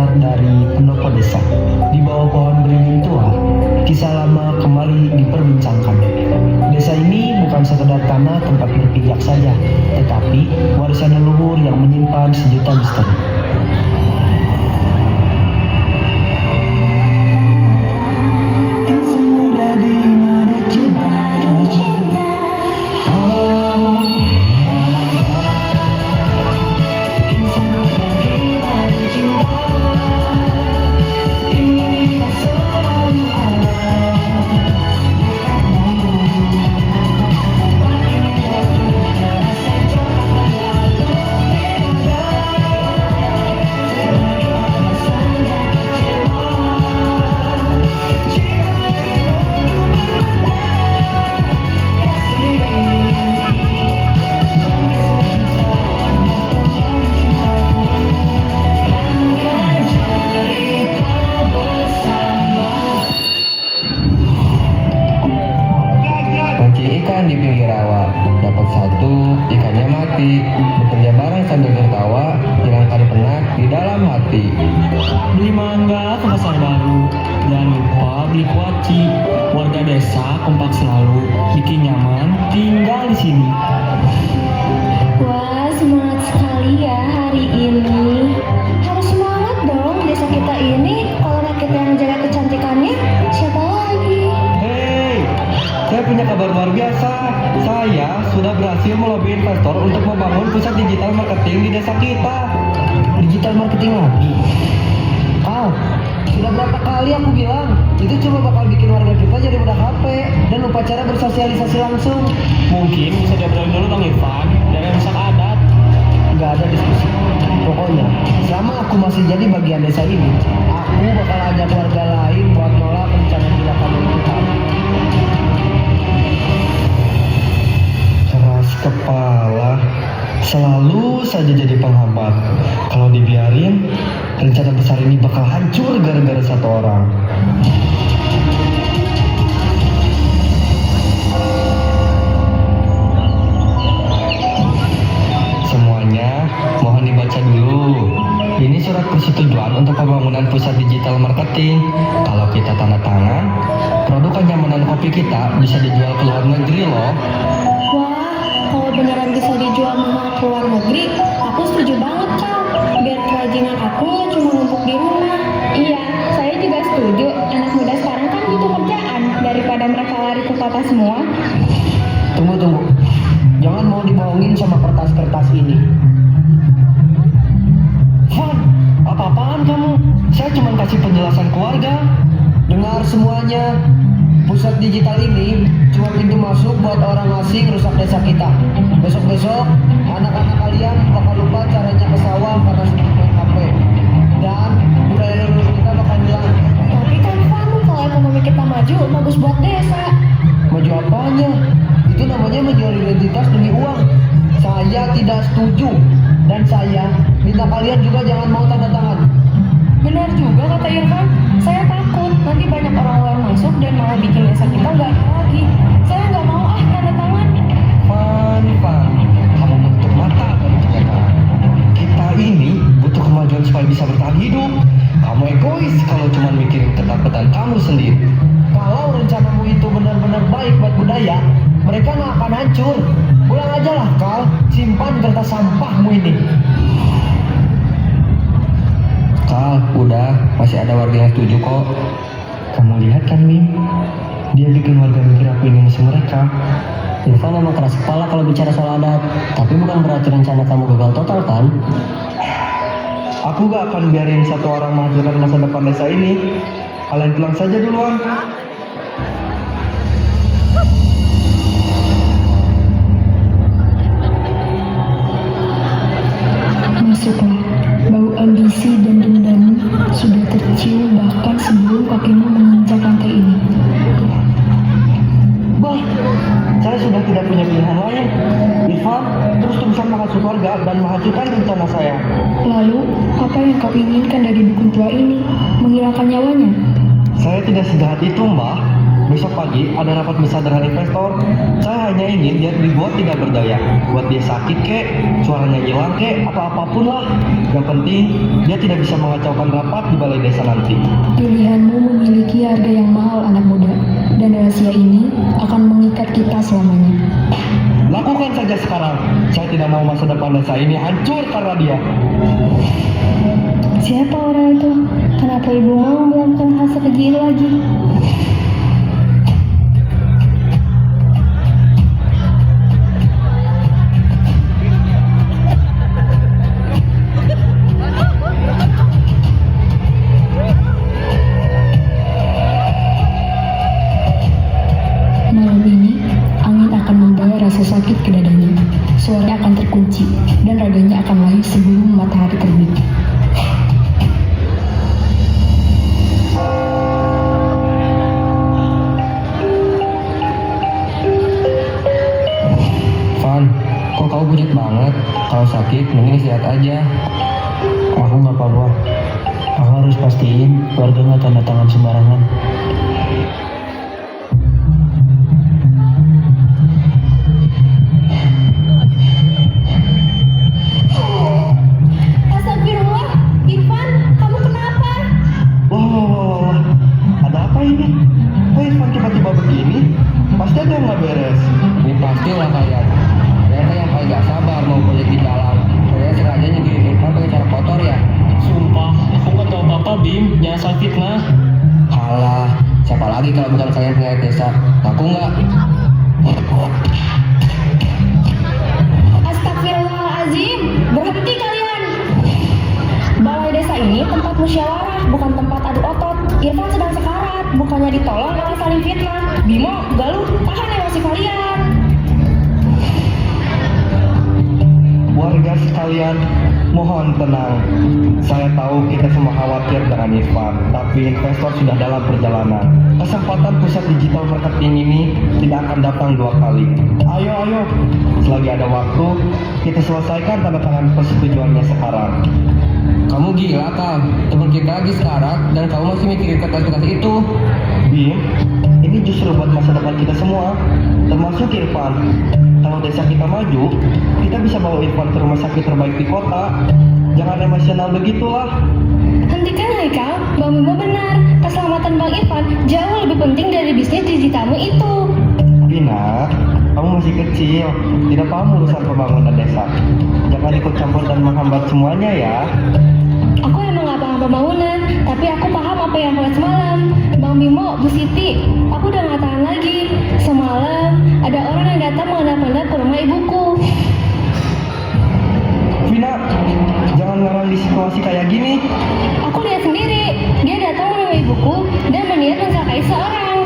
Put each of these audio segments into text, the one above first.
terdengar dari pendopo desa. Di bawah pohon beringin tua, kisah lama kembali diperbincangkan. Desa ini bukan sekedar tanah tempat berpijak saja, tetapi warisan leluhur yang menyimpan sejuta misteri. Mancing ikan di pinggir rawa, dapat satu, ikannya mati. Bekerja bareng sambil tertawa, hilang kari penat di dalam hati. Beli mangga ke pasar baru, jangan lupa beli kuaci. Warga desa kompak selalu, bikin nyaman tinggal di sini. Wah, semangat sekali ya hari ini. Harus semangat dong desa kita ini. Kalau rakyat yang menjaga kecantikannya, siapa lagi? Hei, saya punya kabar luar biasa. Saya sudah berhasil melobi investor untuk membangun pusat digital marketing di desa kita. Digital marketing lagi? Sudah berapa kali aku bilang, itu cuma bakal bikin warga kita jadi mudah HP dan upacara bersosialisasi langsung. Mungkin bisa diobrolin dulu Bang Irfan, dari rusak adat. Nggak ada diskusi. Pokoknya, selama aku masih jadi bagian desa ini, aku bakal ajak warga lain buat nolak rencana gila kamu kita. Keras kepala, selalu saja jadi penghambat. Kalau dibiarin, rencana besar ini bakal hancur gara-gara satu orang. Semuanya mohon dibaca dulu. Ini surat persetujuan untuk pembangunan pusat digital marketing. Kalau kita tanda tangan, produk kenyamanan kopi kita bisa dijual ke luar negeri loh. Wah, kalau beneran bisa dijual mahal ke luar negeri, aku setuju banget, Kak. Biar kerajinan aku nggak cuma numpuk di rumah. Iya, saya juga setuju. Anak muda sekarang kan butuh kerjaan daripada mereka lari ke kota semua. Tunggu. Jangan mau dibohongin sama kertas-kertas ini. Van, apa-apaan kamu? Saya cuma kasih penjelasan keluarga. Dengar semuanya. Pusat digital ini cuma pintu masuk buat orang asing rusak desa kita. Besok-besok, anak-anak kalian bakal lupa caranya ke sawah karena sibuk main HP. Dan budaya leluhur kita bakal hilang. Tapi kan, Van, kalau ekonomi kita maju, bagus buat desa. Maju apanya? Itu namanya menjual identitas demi uang. Saya tidak setuju. Dan saya minta kalian juga jangan mau tanda tangan. Benar juga kata Irfan, saya takut nanti banyak orang luar masuk dan malah bikin desa kita nggak ada lagi. Saya nggak mau tanda tangan. Van, kamu menutup mata dari kenyataan. Kita ini butuh kemajuan supaya bisa bertahan hidup. Kamu egois kalau cuma mikirin ketakutan kamu sendiri. Kalau rencanamu itu benar-benar baik buat budaya, mereka nggak akan hancur. Pulang aja lah kal, simpan kertas sampahmu ini. Kal, udah, masih ada warga yang setuju kok. Kamu lihat kan, Mim? Dia bikin warga mikir aku ini musuh mereka. Irfan memang keras kepala kalau bicara soal adat, tapi bukan berarti rencana kamu gagal total kan? Aku gak akan biarin satu orang menghancurkan masa depan desa ini. Kalian pulang saja duluan. Masuklah, bau ambisi dan dendam sudah tercium bahkan sebelum kakimu menginjak lantai ini. Bah, saya sudah tidak punya pilihan lain. Irfan terus-terusan menghasut warga dan menghancurkan rencana saya. Lalu, apa yang kau inginkan dari dukun tua ini? Menghilangkan nyawanya? Saya tidak sejahat itu, Mbah. Besok pagi ada rapat besar dengan investor. Saya hanya ingin dia dibuat tidak berdaya. Buat dia sakit kek, suaranya hilang kek, atau apapun lah. Yang penting, dia tidak bisa mengacaukan rapat di balai desa nanti. Pilihanmu memiliki harga yang mahal, anak muda, dan rahasia ini akan mengikat kita selamanya. Lakukan saja sekarang. Saya tidak mau masa depan desa ini hancur karena dia. Siapa orang itu? Kenapa ibu mau melakukan hal sekeji itu lagi? Malam ini, angin akan membawa rasa sakit ke dadanya. Suara akan terkunci, dan raganya akan lahir sebelum matahari terbit. Van, kok kau pucat banget? Kalau sakit, mending istirahat aja. Aku nggak apa-apa. Aku harus pastiin warga nggak tanda tangan sembarangan. Astagfirullah, Irfan, kamu kenapa? Wah, ada apa ini? Kok Irfan tiba-tiba begini? Pasti ada yang nggak beres. Ini pasti lah kalian. Mereka yang paling gak sabar mau proyek di jalan. Kalian sengaja nyediain Irfan pakai cara kotor ya? Sumpah, aku nggak tahu apa-apa, Bim. Jangan asal fitnah. Halah, siapa lagi kalau bukan kalian pengait desa? Aku nggak. Astagfirullahaladzim, berhenti kalian. Balai desa ini tempat musyawarah, bukan tempat adu otot. Irfan sedang sekarat, bukannya ditolong malah saling fitnah. Bimo, Galuh, tahan emosi kalian. Warga sekalian, mohon tenang. Saya tahu kita semua khawatir dengan Irfan, tapi investor sudah dalam perjalanan. Kesempatan pusat digital marketing ini tidak akan datang dua kali. Ayo, selagi ada waktu, kita selesaikan tanda tangan persetujuannya sekarang. Kamu gila, Kang. Teman kita lagi sekarat dan kamu masih mikirin kertas-kertas itu. Bim, ini justru buat masa depan kita semua, termasuk Irfan. Kalau desa kita maju, kita bisa bawa Irfan ke rumah sakit terbaik di kota. Jangan emosional begitulah. Hentikan Haikal, Bang Bimo benar. Keselamatan Bang Irfan jauh lebih penting dari bisnis digitalmu itu. Bina, kamu masih kecil, tidak paham urusan pembangunan desa. Jangan ikut campur dan menghambat semuanya ya. Aku emang gak paham pembangunan, tapi aku paham apa yang aku lihat semalam. Bang Bimo, Bu Siti, aku udah gak tahan lagi. Semalam, ada orang yang datang mengendap-endap ke rumah ibuku. Vina, jangan ngarang di situasi kayak gini. Aku lihat sendiri, dia datang ke rumah ibuku dan berniat mencelakai seorang.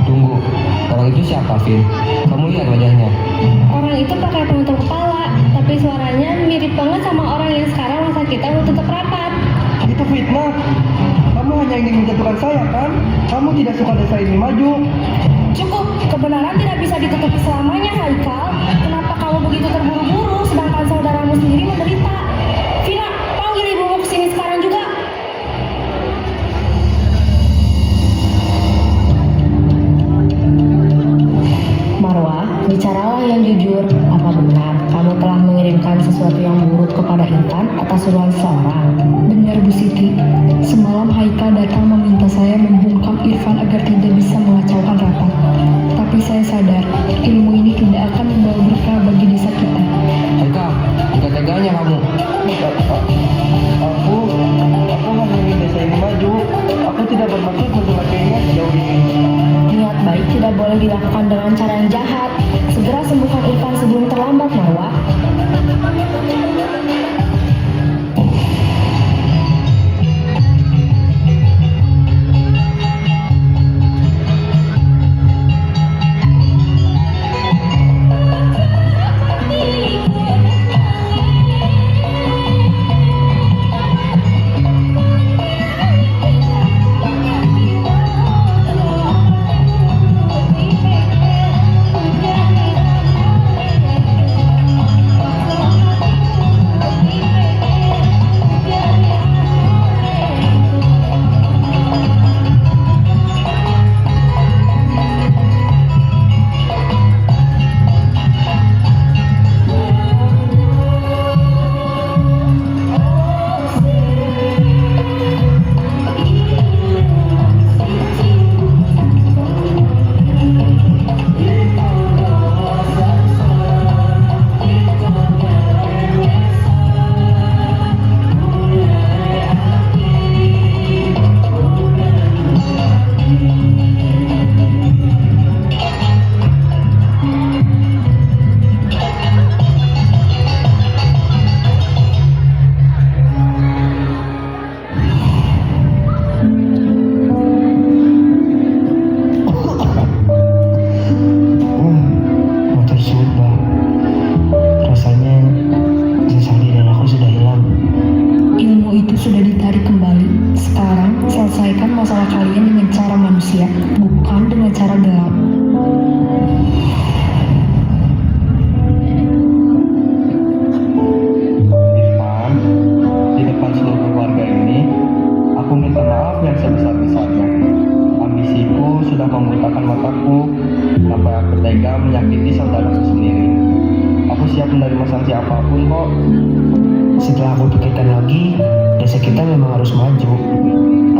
Tunggu, orang itu siapa, Vin? Kamu lihat wajahnya? Orang itu pakai penutup kepala, tapi suaranya mirip banget sama orang yang sekarang masa kita tutup rapat. Itu fitnah. Kamu hanya ingin menjatuhkan saya kan? Kamu tidak suka desa ini maju. Cukup, kebenaran tidak bisa ditutupi selamanya, Haikal. Kenapa kamu begitu terburu-buru, sedangkan saudaramu sendiri menderita? Vina, panggil ibumu ke sini sekarang juga. Marwah, bicaralah yang jujur. Apa benar kamu telah mengirimkan sesuatu yang buruk kepada Intan atas suruhan seseorang? Benar, Bu Siti. Semalam Haikal datang meminta saya membungkam Irfan agar tidak bisa mengacaukan rapat. Tapi saya sadar, ilmu ini tidak akan membawa berkah bagi desa kita. Haikal, tega-teganya kamu. Aku hanya ingin desa ini maju. Aku tidak bermaksud mencelakai sejauh ini. Niat baik tidak boleh dilakukan dengan cara yang jahat. Segera sembuhkan Irfan sebelum terlambat, Marwah. aku sampai aku tega menyakiti saudaraku sendiri. Aku siap menerima sanksi apapun kok. Setelah aku pikirkan lagi, desa kita memang harus maju.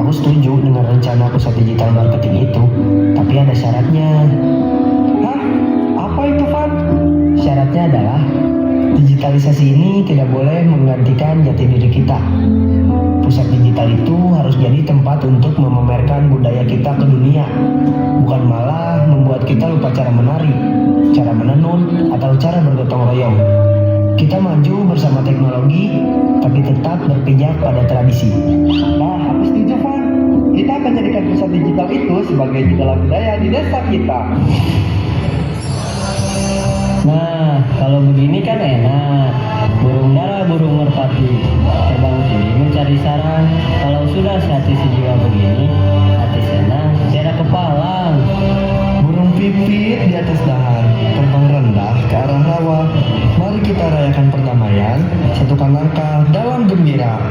Aku setuju dengan rencana pusat digital marketing itu, tapi ada syaratnya. Hah? Apa itu, Van? Syaratnya adalah digitalisasi ini tidak boleh menggantikan jati diri kita. Pusat digital itu harus jadi tempat untuk memamerkan budaya kita ke dunia, bukan malah membuat kita lupa cara menari, cara menenun, atau cara bergotong royong. Kita maju bersama teknologi, tapi tetap berpijak pada tradisi. Nah, aku setuju, Van. Kita akan jadikan pusat digital itu sebagai jendela budaya di desa kita. Nah, kalau begini kan enak. Burung dara, burung merpati, terbang tinggi mencari sarang. Kalau sudah sehati sejiwa begini, hati senang, tiada kepalang. Burung pipit di atas dahan, terbang rendah ke arah rawa. Mari kita rayakan perdamaian, satukan langkah dalam gembira.